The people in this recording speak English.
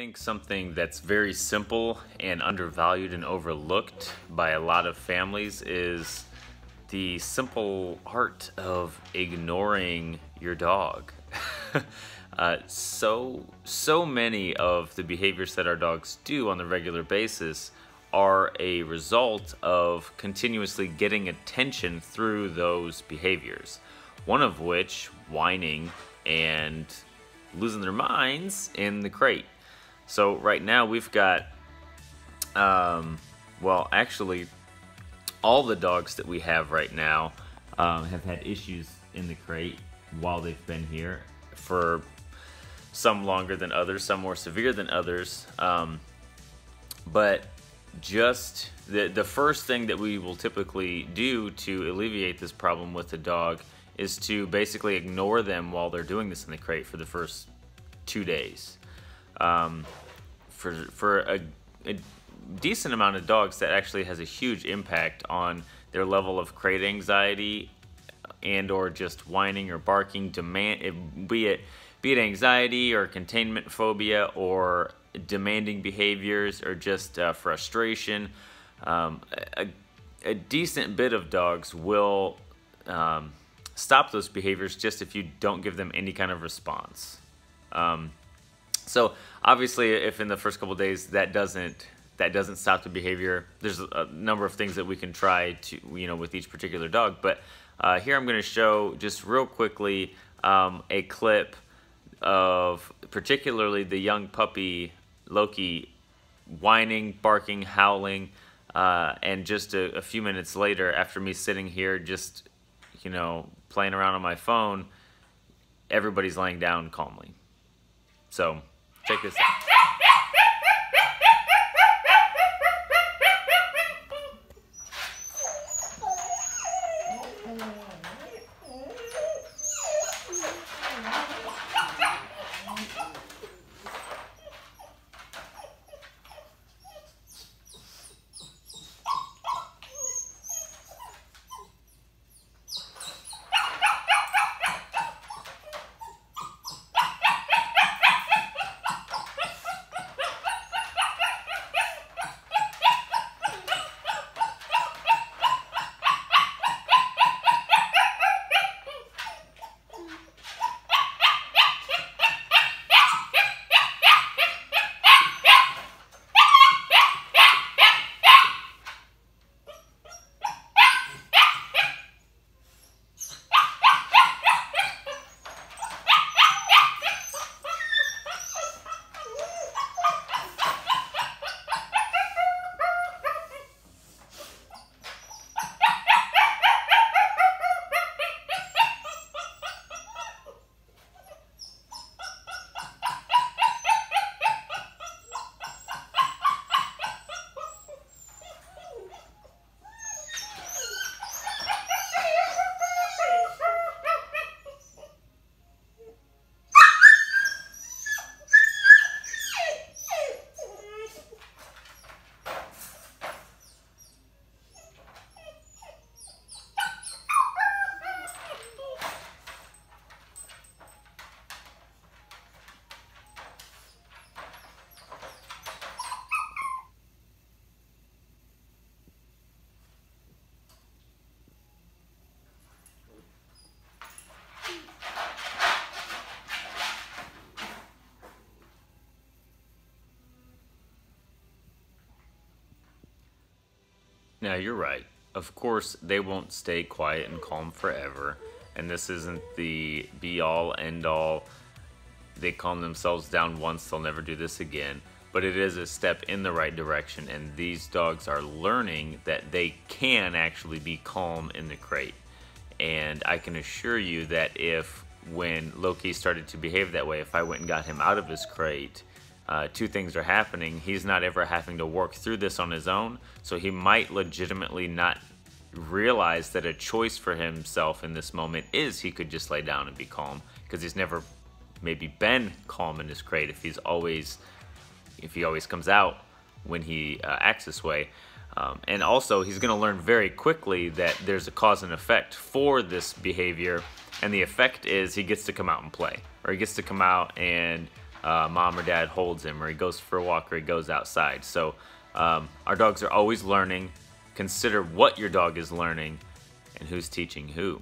think something that's very simple and undervalued and overlooked by a lot of families is the simple art of ignoring your dog. So many of the behaviors that our dogs do on a regular basis are a result of continuously getting attention through those behaviors. One of which, whining and losing their minds in the crate. So right now we've got, well, actually, all the dogs that we have right now have had issues in the crate while they've been here, for some longer than others, some more severe than others. But just the first thing that we will typically do to alleviate this problem with the dog is to basically ignore them while they're doing this in the crate for the first 2 days. For a decent amount of dogs, that actually has a huge impact on their level of crate anxiety and or just whining or barking, be it anxiety or containment phobia or demanding behaviors or just frustration. A decent bit of dogs will stop those behaviors just if you don't give them any kind of response. So obviously, if in the first couple of days that doesn't stop the behavior, there's a number of things that we can try to, with each particular dog. But here I'm going to show just real quickly a clip of particularly the young puppy Loki whining, barking, howling, and just a few minutes later, after me sitting here just playing around on my phone, everybody's laying down calmly. So check this out. Now, you're right. Of course, they won't stay quiet and calm forever, and this isn't the be-all, end-all. They calm themselves down once, they'll never do this again. But it is a step in the right direction, and these dogs are learning that they can actually be calm in the crate. And I can assure you that when Loki started to behave that way, if I went and got him out of his crate, two things are happening. He's not ever having to work through this on his own, so he might legitimately not realize that a choice for himself in this moment is he could just lay down and be calm, because he's never maybe been calm in his crate if he always comes out when he acts this way. And also, he's going to learn very quickly that there's a cause and effect for this behavior, and the effect is he gets to come out and play, or he gets to come out and mom or dad holds him, or he goes for a walk, or he goes outside. So our dogs are always learning. Consider what your dog is learning and who's teaching who.